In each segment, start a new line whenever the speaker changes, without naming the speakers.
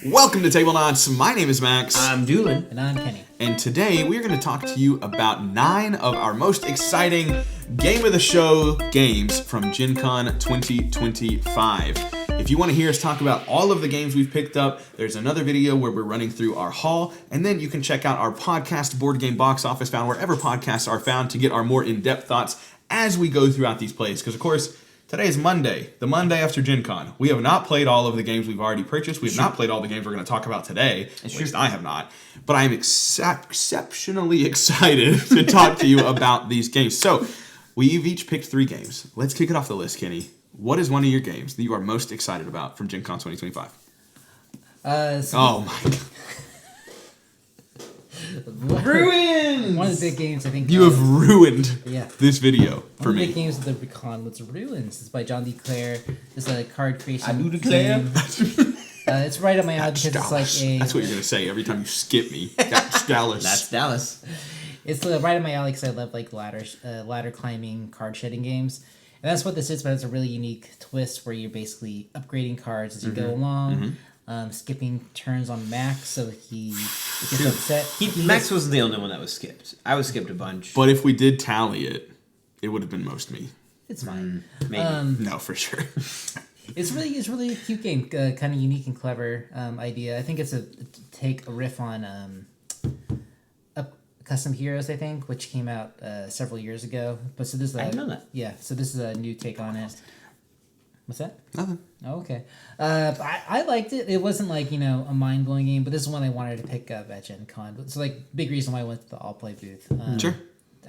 Welcome to Tablenauts. My name is Max.
I'm Doolin.
And I'm Kenny.
And today we are going to talk to you about 9 of our most exciting Game of the Show games from Gen Con 2025. If you want to hear us talk about all of the games we've picked up, there's another video where we're running through our haul, and then you can check out our podcast Board Game Box Office found wherever podcasts are found to get our more in-depth thoughts as we go throughout these plays. Because, of course, today is Monday, the Monday after Gen Con. We have not played all of the games we've already purchased. We have not played all the games we're going to talk about today. At least I have not. But I am exceptionally excited to talk to you about these games. So, we've each picked 3 games. Let's kick it off the list, Kenny. What is one of your games that you are most excited about from Gen Con 2025? Oh my God.
Ruined!
One of the big games, I think.
You have ruined this video for
One of
me.
the big games of the Recon was Ruins. It's by John DeClaire. It's a card creation
I do declare.
game. It's right up my alley because it's like a...
That's what you're going to say every time you skip me. That's Dallas.
That's Dallas.
It's right up my alley because I love like ladder climbing, card shedding games. And that's what this is, but it's a really unique twist where you're basically upgrading cards as you go along, skipping turns on Max so he gets upset.
Max wasn't the only one that was skipped. I was skipped a bunch.
But if we did tally it, it would have been most me.
It's fine.
Maybe.
No, for sure.
It's really a cute game, kind of unique and clever idea. I think it's a riff on Custom Heroes, I think, which came out several years ago. But so this is
I didn't know that.
Yeah, so this is a new take on it. What's that?
Nothing.
Oh, okay. I liked it. It wasn't like, a mind-blowing game, but this is one I wanted to pick up at Gen Con. So, big reason why I went to the All Play booth.
Sure.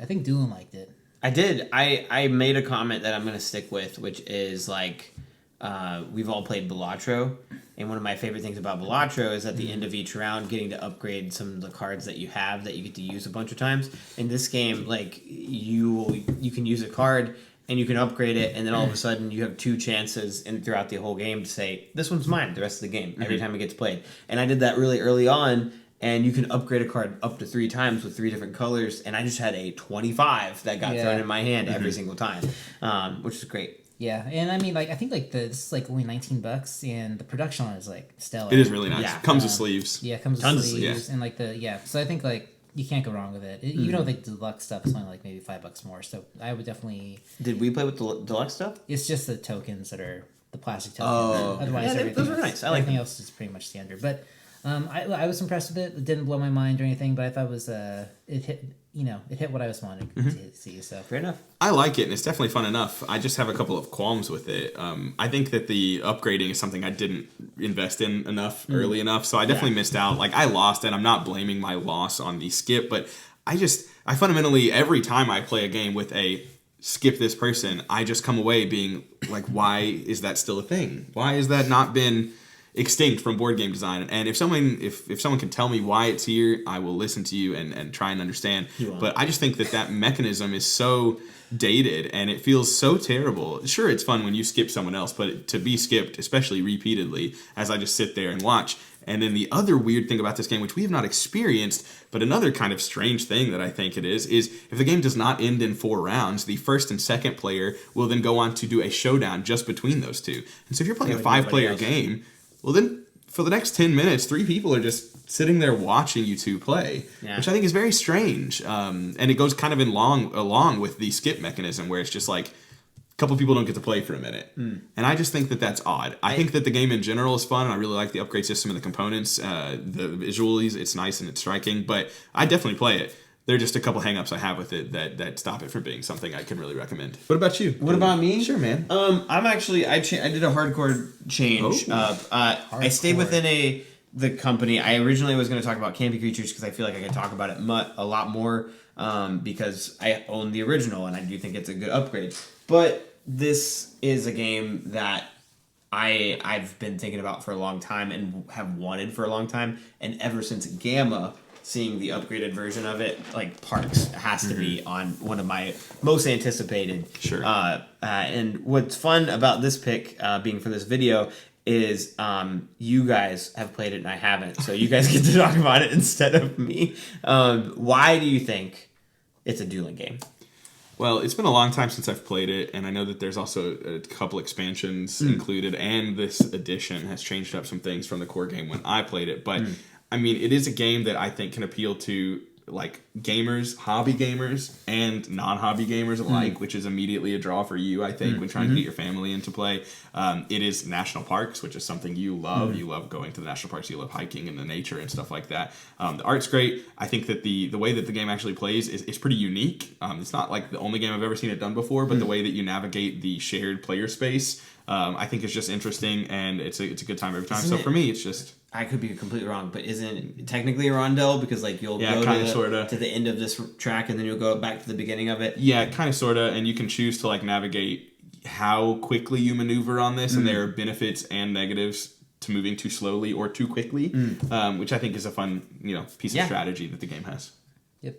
I think Doolin liked it.
I did. I made a comment that I'm going to stick with, which is we've all played Balatro, and one of my favorite things about Balatro is at the end of each round getting to upgrade some of the cards that you have that you get to use a bunch of times. In this game, you can use a card and you can upgrade it, and then all of a sudden you have 2 chances throughout the whole game to say, this one's mine the rest of the game, every time it gets played. And I did that really early on, and you can upgrade a card up to 3 times with 3 different colors, and I just had a 25 that got thrown in my hand every single time, which is great.
Yeah, and I mean, I think this is only $19, and the production on it is stellar.
It is really nice.
Yeah.
Comes with sleeves.
Yeah, it comes
Tons
with
of
sleeves, and so I think you can't go wrong with it. Even though the deluxe stuff is only maybe $5 more, so I would definitely.
Did we play with the deluxe stuff?
It's just the tokens that are the plastic tokens.
Oh,
Otherwise,
yeah, those are nice. I like
everything
them.
else is pretty much standard, but. I was impressed with it. It didn't blow my mind or anything, but I thought it hit what I was wanting to see. So
Fair enough.
I like it, and it's definitely fun enough. I just have a couple of qualms with it. I think that the upgrading is something I didn't invest in enough early enough, so I definitely missed out. I lost, and I'm not blaming my loss on the skip, but I fundamentally, every time I play a game with a skip this person, I just come away being like, why is that still a thing? Why has that not been extinct from board game design? And if someone can tell me why it's here, I will listen to you and try and understand. But I just think that mechanism is so dated and it feels so terrible. Sure, it's fun when you skip someone else, but to be skipped, especially repeatedly, as I just sit there and watch. And then the other weird thing about this game, which we have not experienced, but another kind of strange thing that I think it is if the game does not end in 4 rounds, the first and second player will then go on to do a showdown just between those 2. And so if you're playing a 5-player game, well, then for the next 10 minutes, 3 people are just sitting there watching you 2 play, which I think is very strange. And it goes kind of along with the skip mechanism where it's just a couple people don't get to play for a minute. And I just think that that's odd. I think that the game in general is fun, and I really like the upgrade system and the components. The visuals, it's nice and it's striking, but I definitely play it. There are just a couple hang-ups I have with it that stop it from being something I can really recommend. What about you?
What about me?
Sure, man.
I'm actually I did a hardcore change. I stayed within the company. I originally was going to talk about Campy Creatures because I feel like I could talk about it a lot more because I own the original and I do think it's a good upgrade. But this is a game that I've been thinking about for a long time and have wanted for a long time, and ever since Gamma, seeing the upgraded version of it, Parks has to be on one of my most anticipated.
Sure.
And what's fun about this pick being for this video is you guys have played it and I haven't, so you guys get to talk about it instead of me. Why do you think it's a dueling game?
Well, it's been a long time since I've played it, and I know that there's also a couple expansions included, and this edition has changed up some things from the core game when I played it. But, I mean, it is a game that I think can appeal to, like, gamers, hobby gamers, and non-hobby gamers alike, which is immediately a draw for you, I think, when trying to get your family into play. It is national parks, which is something you love. You love going to the national parks. You love hiking in the nature and stuff like that. The art's great. I think that the way that the game actually plays is pretty unique. It's not like the only game I've ever seen it done before, but the way that you navigate the shared player space, I think is just interesting, and it's a good time every time. So for me, it's just...
I could be completely wrong, but isn't it technically a rondelle? Because like you'll go to the end of this track and then you'll go back to the beginning of it.
Yeah, kind of, sort of, and you can choose to like navigate how quickly you maneuver on this, and there are benefits and negatives to moving too slowly or too quickly, which I think is a fun piece of strategy that the game has.
Yep.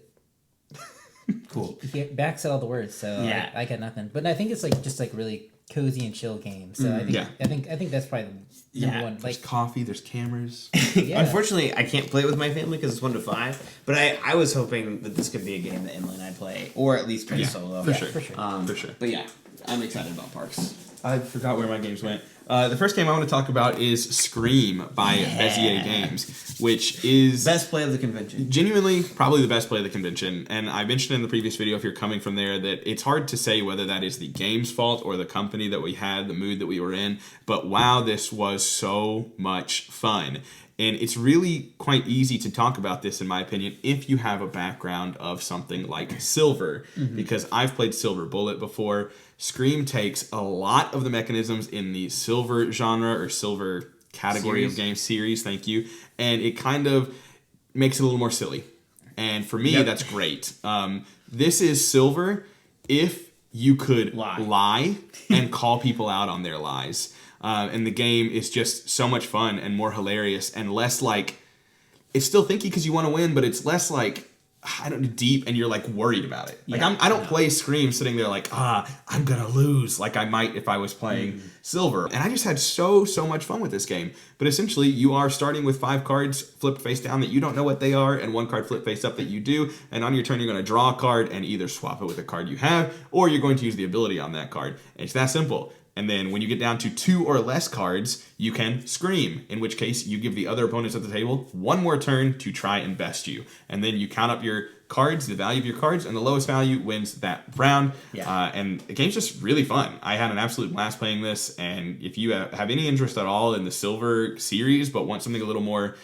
Cool.
He backs out all the words, so
yeah.
I got nothing. But I think it's like just like really cozy and chill game. So I think that's probably the number one.
There's coffee, there's cameras.
Unfortunately, I can't play it with my family because it's 1 to 5. But I was hoping that this could be a game that Emily and I play, or at least try solo.
For sure.
For sure.
For sure. But yeah, I'm excited about Parks.
I forgot where my games went. The first game I want to talk about is Scream by Bezier Games, which is...
Best play of the convention.
Genuinely, probably the best play of the convention. And I mentioned in the previous video, if you're coming from there, that it's hard to say whether that is the game's fault or the company that we had, the mood that we were in. But wow, this was so much fun. And it's really quite easy to talk about this, in my opinion, if you have a background of something like Silver. Because I've played Silver Bullet before. Scream takes a lot of the mechanisms in the Silver genre or Silver category of game series, thank you, and it kind of makes it a little more silly. And for me, that's great. This is Silver if you could lie and call people out on their lies. And the game is just so much fun and more hilarious and less like... It's still thinky because you want to win, but it's less like... deep, and you're like worried about it. Like I don't play Scream sitting there like, I'm gonna lose, like I might if I was playing Silver. And I just had so much fun with this game. But essentially, you are starting with 5 cards flipped face down that you don't know what they are, and 1 card flipped face up that you do. And on your turn, you're going to draw a card and either swap it with a card you have, or you're going to use the ability on that card. And it's that simple. And then when you get down to 2 or less cards, you can scream, in which case you give the other opponents at the table 1 more turn to try and best you. And then you count up your cards, the value of your cards, and the lowest value wins that round. And the game's just really fun. I had an absolute blast playing this, and if you have any interest at all in the Silver series, but want something a little more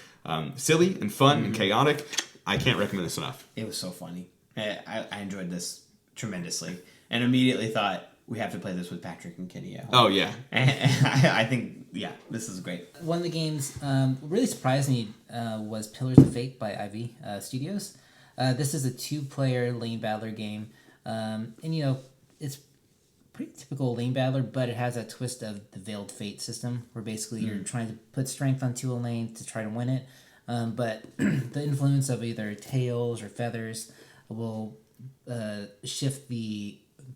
silly and fun and chaotic, I can't recommend this enough.
It was so funny. I enjoyed this tremendously, and immediately thought, we have to play this with Patrick and Kenny at home.
Oh, yeah.
And I think, this is great.
One of the games really surprised me was Pillars of Fate by Ivy Studios. This is a 2-player lane battler game. And, it's pretty typical lane battler, but it has that twist of the Veiled Fate system, where basically you're trying to put strength onto a lane to try to win it. But the influence of either tails or feathers will shift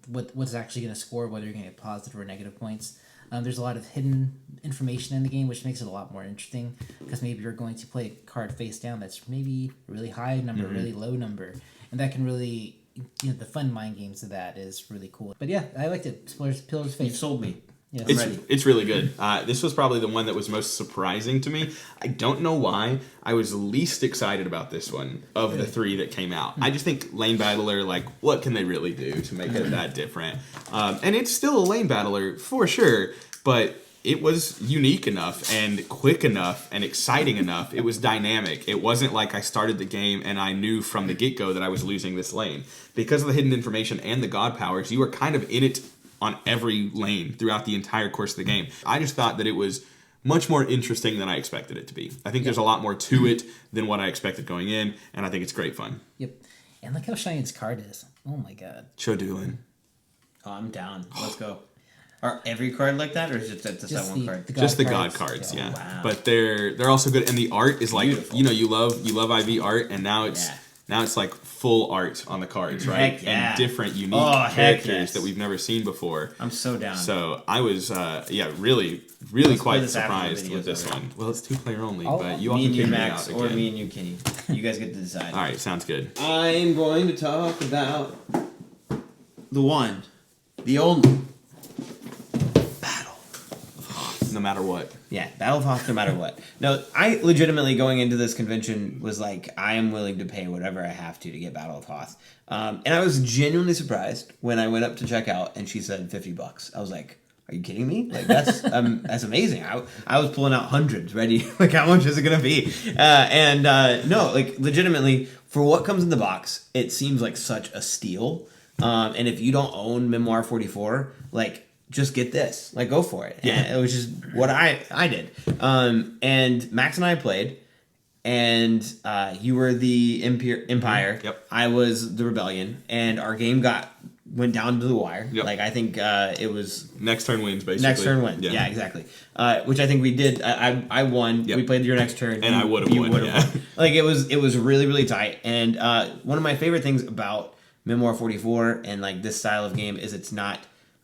what's actually going to score, whether you're going to get positive or negative points. There's a lot of hidden information in the game, which makes it a lot more interesting, because maybe you're going to play a card face down that's maybe a really high number, really low number, and that can really, the fun mind games of that is really cool. But yeah, I liked it. Pillars of Fate.
You sold me.
Yeah,
it's really good. This was probably the one that was most surprising to me. I don't know why. I was least excited about this one of the 3 that came out. I just think lane battler, like, what can they really do to make it that different? And it's still a lane battler for sure, but it was unique enough and quick enough and exciting enough. It was dynamic. It wasn't like I started the game and I knew from the get-go that I was losing this lane. Because of the hidden information and the god powers, you were kind of in it on every lane throughout the entire course of the game. I just thought that it was much more interesting than I expected it to be. I think there's a lot more to it than what I expected going in, and I think it's great fun.
Yep. And look how shiny this card is. Oh my god.
Show Doolin.
Oh, I'm down. Let's go. Are every card like that, or is it just that one card?
Just the god cards, yeah. Wow. But they're also good, and the art is like, beautiful. You love IV art, and now it's like full art on the cards, right? And different, unique characters that we've never seen before.
I'm so down.
So I was, really, really quite surprised with this one. Well, it's 2-player only, but you all can pick me out again.
Or me and you, Kenny. You guys get to decide.
All right, sounds good.
I'm going to talk about the one, the only Battle.
No matter what.
Yeah, Battle of Hoth no matter what. No, I legitimately going into this convention was like, I am willing to pay whatever I have to get Battle of Hoth. And I was genuinely surprised when I went up to check out and she said $50. I was like, are you kidding me? Like that's amazing. I was pulling out hundreds ready. Like how much is it gonna be? No, like legitimately for what comes in the box, it seems like such a steal. And if you don't own Memoir 44, like just get this, like go for it.
Yeah,
and, which is what I did. And Max and I played, and you were the Empire.
Yep.
I was the Rebellion, and our game went down to the wire.
Yep.
Like I think it was
next turn wins basically.
Next turn wins. Yeah, exactly. Which I think we did. I won.
Yep.
We played your next turn,
and I would have won. Yeah.
Won. Like it was really really tight. And one of my favorite things about Memoir 44 and like this style of game is it's not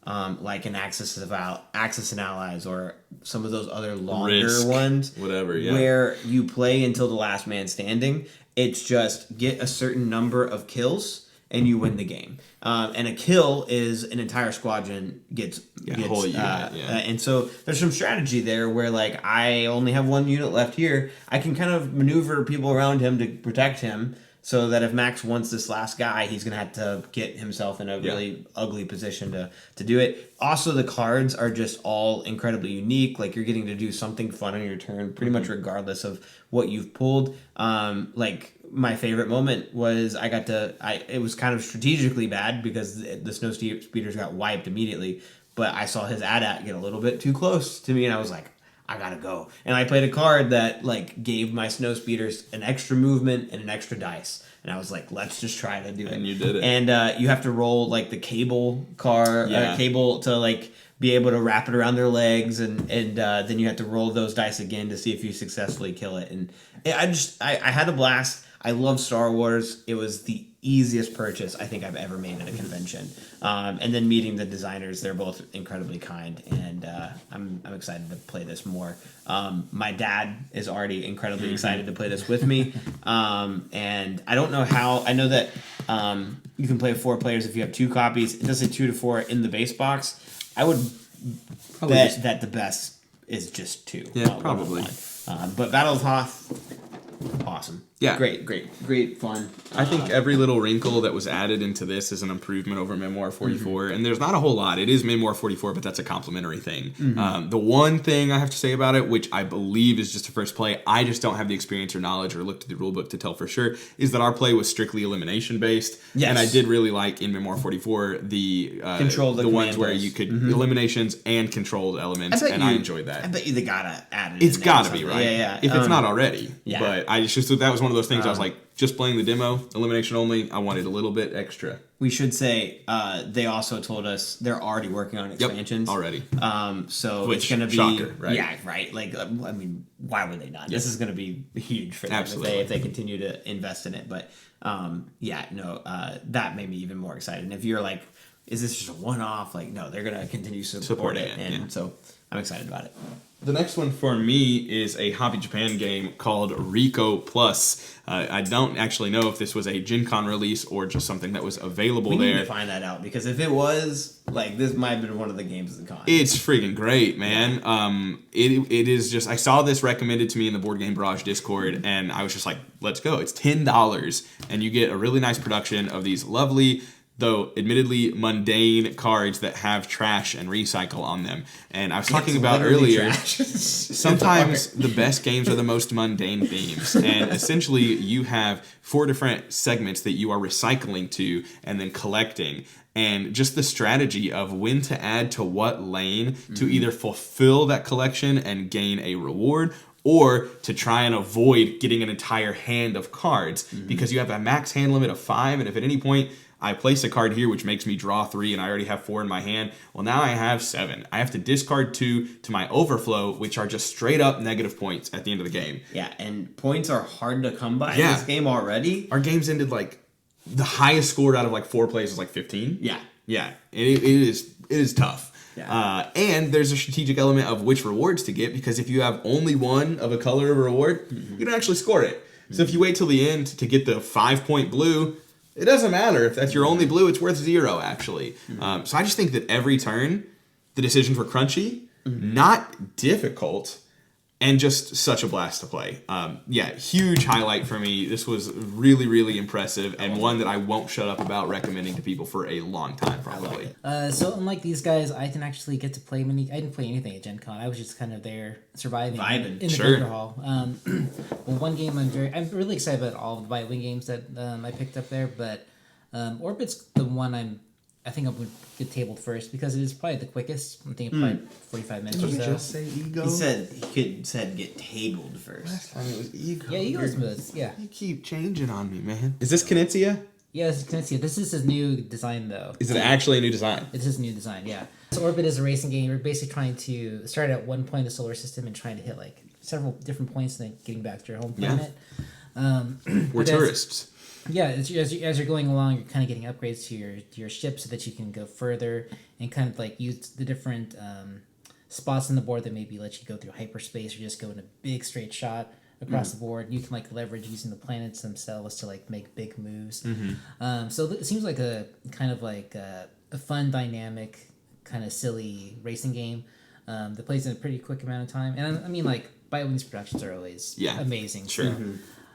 like an Axis and Allies or some of those other longer
Risk,
ones,
whatever. Yeah.
Where you play until the last man standing. It's just get a certain number of kills and you win the game. And a kill is an entire squadron gets
whole unit,
and so there's some strategy there where like I only have one unit left here. I can kind of maneuver people around him to protect him so that if Max wants this last guy, he's gonna have to get himself in a really ugly position to do it. Also, the cards are just all incredibly unique. Like you're getting to do something fun on your turn, pretty much regardless of what you've pulled. Like my favorite moment was it was kind of strategically bad because the snow speeders got wiped immediately, but I saw his AT-AT get a little bit too close to me and I was like, I gotta go. And I played a card that like gave my snow speeders an extra movement and an extra dice. And I was like, let's just try to do it.
And you did it.
And you have to roll like the cable cable to like be able to wrap it around their legs, and then you have to roll those dice again to see if you successfully kill it. And I had a blast. I love Star Wars. It was the easiest purchase I think I've ever made at a convention. And then meeting the designers, they're both incredibly kind, and I'm excited to play this more. My dad is already incredibly excited to play this with me, and I don't know how. I know that you can play with 4 players if you have 2 copies. It does say 2 to 4 in the base box. I would bet that the best is just 2.
Yeah, probably.
But Battle of Hoth, awesome.
Yeah.
Great fun.
I think every little wrinkle that was added into this is an improvement over Memoir 44, and there's not a whole lot. It is Memoir 44, but that's a complimentary thing. The one thing I have to say about it, which I believe is just a first play, I just don't have the experience or knowledge or looked at the rulebook to tell for sure, is that our play was strictly elimination based.
Yes.
And I did really like in Memoir 44 the ones where you could eliminations and controlled elements, and I enjoyed that.
I bet you they gotta add it.
It's gotta be, right?
Yeah.
If it's not already.
Yeah.
But I just that was one of those things I was like, just playing the demo, elimination only, I wanted a little bit extra.
We should say they also told us they're already working on expansions.
Yep, already.
So
which,
it's going to be...
shocker, right?
Yeah, right. Like, I mean, why would they not? This is going to be huge for them if they continue to invest in it. But, that made me even more excited. And if you're like, is this just a one-off? Like, no, they're going to continue to support it. And so I'm excited about it.
The next one for me is a Hobby Japan game called Rico Plus. I don't actually know if this was a Gen Con release or just something that was available there.
We need to find that out, because if it was, like, this might have been one of the games of the con.
It's freaking great, man. It is just, I saw this recommended to me in the Board Game Barrage Discord, and I was just like, let's go. It's $10, and you get a really nice production of these lovely, though admittedly mundane cards that have trash and recycle on them. And I was talking about earlier, sometimes the best games are the most mundane themes. And essentially you have 4 different segments that you are recycling to and then collecting. And just the strategy of when to add to what lane to either fulfill that collection and gain a reward, or to try and avoid getting an entire hand of cards, because you have a max hand limit of 5, and if at any point I place a card here which makes me draw 3 and I already have 4 in my hand, well, now I have 7. I have to discard 2 to my overflow, which are just straight up negative points at the end of the game.
Yeah, and points are hard to come by in this game already.
Our games ended like, the highest scored out of like 4 plays was like 15.
Yeah.
It is tough.
Yeah.
And there's a strategic element of which rewards to get, because if you have only one of a color of a reward, you don't actually score it. So if you wait till the end to get the 5-point blue, It doesn't matter if that's your only blue; it's worth 0 actually. So I just think that every turn, the decisions were crunchy, not difficult, and just such a blast to play. Huge highlight for me. This was really, really impressive, and one that I won't shut up about recommending to people for a long time, probably.
So unlike these guys, I didn't actually get to play I didn't play anything at Gen Con. I was just kind of there surviving
Vibing.
in the Bunker Hall. Well, one game I'm really excited about all of the Bite Wing games that I picked up there, but Orbit's the one I think I would get tabled first because it is probably the quickest. I think probably 45 minutes or so.
Just say Ego?
He said get tabled first.
Last time it was Ego.
Yeah, Ego's smooth. Yeah.
You keep changing on me, man. Is this Knizia?
Yeah, this is Knizia. This is his new design, though.
Is it actually a new design?
It's his new design, yeah. So Orbit is a racing game. You're basically trying to start at one point of the solar system and trying to hit like several different points and then getting back to your home planet.
We're tourists.
Yeah, as you're going along, you're kind of getting upgrades to your ship so that you can go further and kind of like use the different spots on the board that maybe let you go through hyperspace or just go in a big straight shot across the board. You can like leverage using the planets themselves to like make big moves. So it seems like a kind of like a fun, dynamic, kind of silly racing game that plays in a pretty quick amount of time. And I mean, like Bitewing's productions are always amazing.
Sure.
So,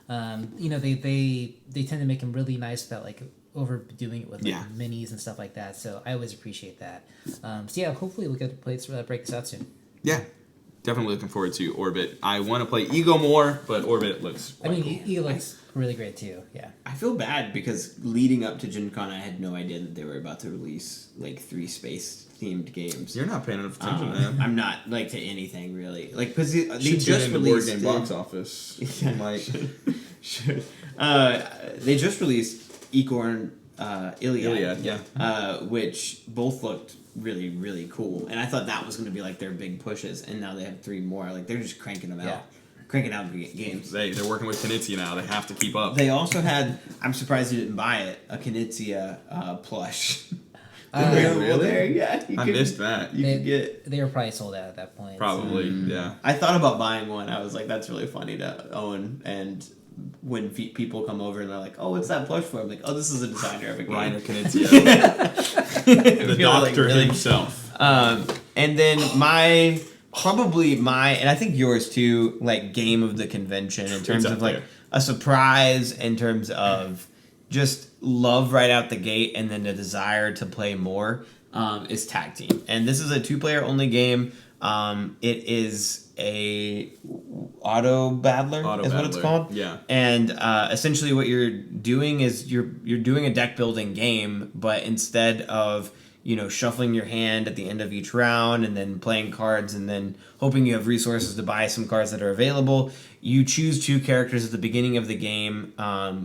they tend to make them really nice without like overdoing it with like, minis and stuff like that. So I always appreciate that. Hopefully we'll get to play break this out soon.
Yeah, definitely looking forward to Orbit. I want to play Ego more, but Orbit looks
cool. Ego
Nice.
looks really great too. Yeah.
I feel bad because leading up to Gen Con, I had no idea that they were about to release like 3 space themed games.
You're not paying enough attention, man.
I'm not like to anything really. Like because they
Should
just released
board game box office.
Should. They just released Ecorn Iliad, which both looked really, really cool. And I thought that was going to be like their big pushes, and now they have 3 more. Like they're just cranking them out. Cranking out games.
They're working with Knizia now. They have to keep up.
They also had, I'm surprised you didn't buy it, a Knizia plush.
Really?
Yeah.
I missed that.
You could get.
They were probably sold out at that point.
Probably, yeah.
I thought about buying one. I was like, that's really funny to own. And when people come over and they're like, oh, what's that plush for? I'm like, oh, this is a designer of a game.
Reiner Knizia. The doctor himself.
And then and I think yours too, like game of the convention in terms of like a surprise, in terms of just love right out the gate and then the desire to play more is Tag Team. And this is a 2-player only game. It is a auto battler is what it's called.
Yeah.
And essentially what you're doing is you're doing a deck building game, but instead of shuffling your hand at the end of each round and then playing cards and then hoping you have resources to buy some cards that are available, you choose 2 characters at the beginning of the game,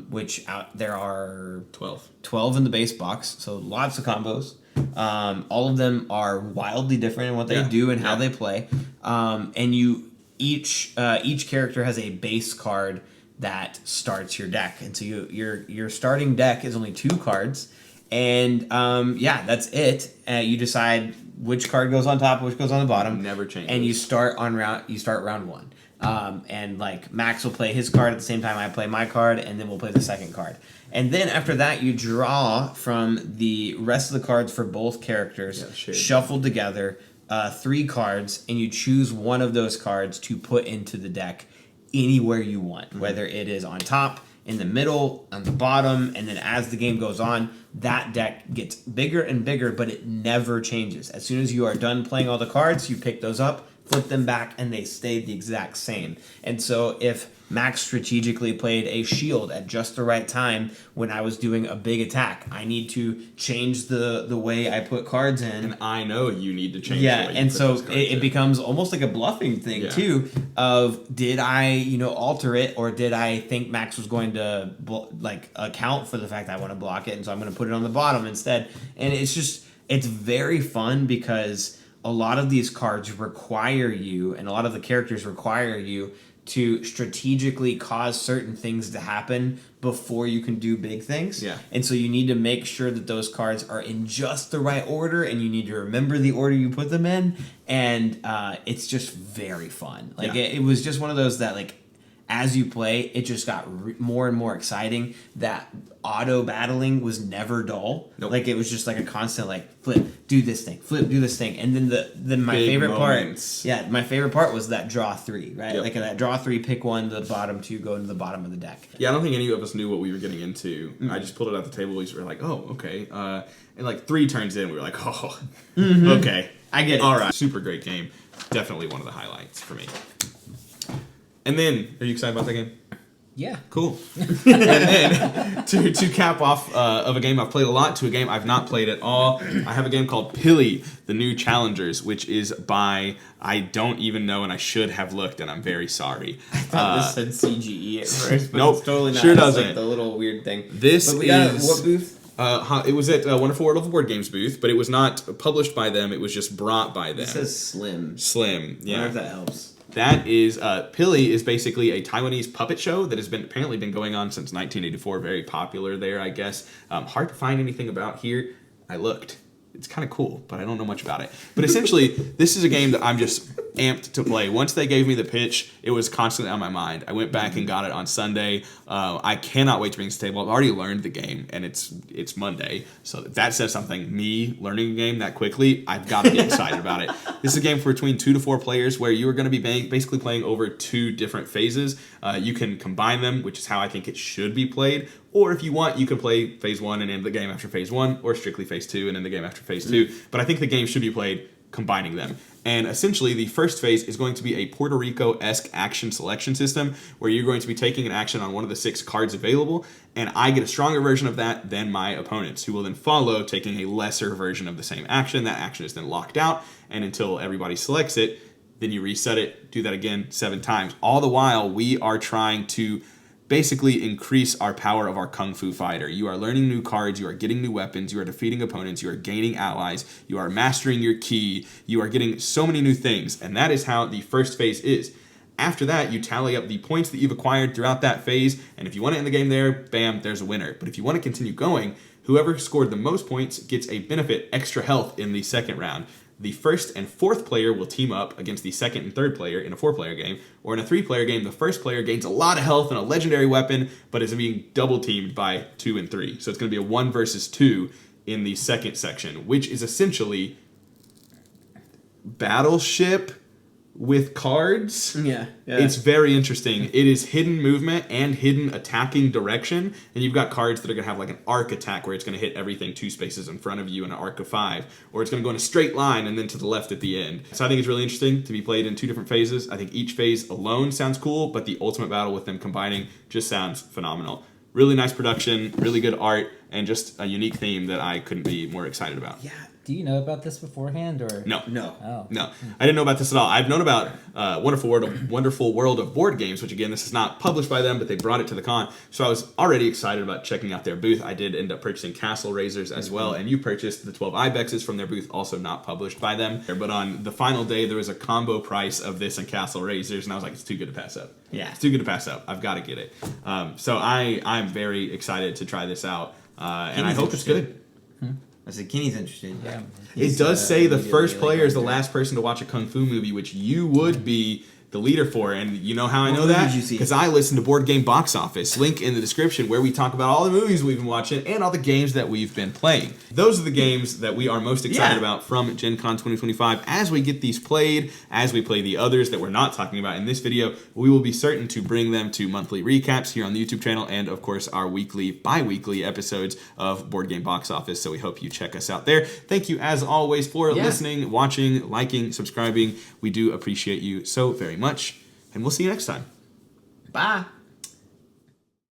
which there are 12 in the base box, so lots of combos. All of them are wildly different in what they do and how they play. And each character has a base card that starts your deck, and so your starting deck is only 2 cards. And that's it. You decide which card goes on top, which goes on the bottom.
Never changes.
And you start round 1. And like Max will play his card at the same time I play my card, and then we'll play the second card. And then after that, you draw from the rest of the cards for both characters, shuffled together, 3 cards, and you choose one of those cards to put into the deck anywhere you want, whether it is on top, in the middle, on the bottom, and then as the game goes on, that deck gets bigger and bigger, but it never changes. As soon as you are done playing all the cards, you pick those up, flip them back, and they stay the exact same. And so if Max strategically played a shield at just the right time when I was doing a big attack, I need to change the way I put cards in.
And I know you need to change
the
way you
and
put
so
those cards
it
in.
becomes almost like a bluffing thing too, of did I alter it, or did I think Max was going to account for the fact that I want to block it, and so I'm going to put it on the bottom instead. And it's very fun because a lot of these cards require you, and a lot of the characters require you to strategically cause certain things to happen before you can do big things.
Yeah.
And so you need to make sure that those cards are in just the right order, and you need to remember the order you put them in. And it's just very fun. It was just one of those that as you play, it just got more and more exciting. That auto battling was never dull.
Nope.
Like it was just like a constant like flip, do this thing, flip, do this thing, and then my
Big
favorite
moments.
part. Yeah, my favorite part was that draw 3, right?
Yep.
Like in that draw 3, pick one, the bottom 2 go into the bottom of the deck.
Yeah, I don't think any of us knew what we were getting into. I just pulled it off the table. We were like, oh, okay. And like 3 turns in, we were like, oh, okay.
I get it.
All right. Super great game. Definitely one of the highlights for me. And then, are you excited about that game?
Yeah.
Cool. And then, to cap off of a game I've played a lot to a game I've not played at all, I have a game called Pili, The New Challengers, which is by, I don't even know, and I should have looked, and I'm very sorry.
I thought this said CGE at first, but
Nope,
it's totally not.
sure
It's
doesn't.
like the little weird thing.
This
but we got
is...
what booth?
It was at Wonderful World of Board Games booth, but it was not published by them. It was just brought by them.
It says Slim.
Slim,
I
yeah.
wonder if that helps.
That is, Pili is basically a Taiwanese puppet show that has been apparently been going on since 1984. Very popular there, I guess. Hard to find anything about here. I looked. It's kind of cool, but I don't know much about it. But essentially, this is a game that I'm just amped to play. Once they gave me the pitch, it was constantly on my mind. I went back and got it on Sunday. I cannot wait to bring this to the table. I've already learned the game, and it's Monday. So if that says something. Me learning a game that quickly, I've got to be excited about it. This is a game for between 2 to 4 players where you are going to be basically playing over 2 different phases. You can combine them, which is how I think it should be played. Or if you want, you can play phase 1 and end the game after phase 1, or strictly phase 2 and end the game after phase 2. But I think the game should be played combining them. And essentially, the first phase is going to be a Puerto Rico-esque action selection system where you're going to be taking an action on one of the 6 cards available, and I get a stronger version of that than my opponents, who will then follow taking a lesser version of the same action. That action is then locked out, and until everybody selects it, then you reset it, do that again 7 times. All the while, we are trying to basically increase our power of our Kung Fu fighter. You are learning new cards, you are getting new weapons, you are defeating opponents, you are gaining allies, you are mastering your ki, you are getting so many new things, and that is how the first phase is. After that, you tally up the points that you've acquired throughout that phase, and if you want to end the game there, bam, there's a winner. But if you want to continue going, whoever scored the most points gets a benefit, extra health in the second round. The first and 4th player will team up against the 2nd and 3rd player in a 4-player game, or in a 3-player game, the first player gains a lot of health and a legendary weapon, but is being double teamed by 2 and 3. So it's going to be a 1 versus 2 in the second section, which is essentially Battleship with cards.
Yeah.
It's very interesting. It is hidden movement and hidden attacking direction, and you've got cards that are going to have like an arc attack where it's going to hit everything 2 spaces in front of you in an arc of 5, or it's going to go in a straight line and then to the left at the end. So I think it's really interesting to be played in 2 different phases. I think each phase alone sounds cool, but the ultimate battle with them combining just sounds phenomenal. Really nice production, really good art, and just a unique theme that I couldn't be more excited about.
Yeah.
Do you know about this beforehand, or
No.
Oh.
No, I didn't know about this at all. I've known about Wonderful World of Board Games, which again, this is not published by them, but they brought it to the con. So I was already excited about checking out their booth. I did end up purchasing Castle Razors as well, and you purchased the 12 Ibexes from their booth, also not published by them. But on the final day, there was a combo price of this and Castle Razors, and I was like, it's too good to pass up.
Yeah.
It's too good to pass up. I've got to get it. So I'm very excited to try this out, and I hope it's good.
I said Kenny's interested.
Yeah.
It does say the first
immediately
player is the
going there.
last person to watch a Kung Fu movie, which you would be the leader for. And you know how I know
movie
that?
did you see?
Because I listen to Board Game Box Office. Link in the description where we talk about all the movies we've been watching and all the games that we've been playing. Those are the games that we are most excited about from Gen Con 2025. As we get these played, as we play the others that we're not talking about in this video, we will be certain to bring them to monthly recaps here on the YouTube channel and, of course, our bi-weekly episodes of Board Game Box Office. So we hope you check us out there. Thank you, as always, for listening, watching, liking, subscribing. We do appreciate you so very much. And we'll see you next time.
Bye.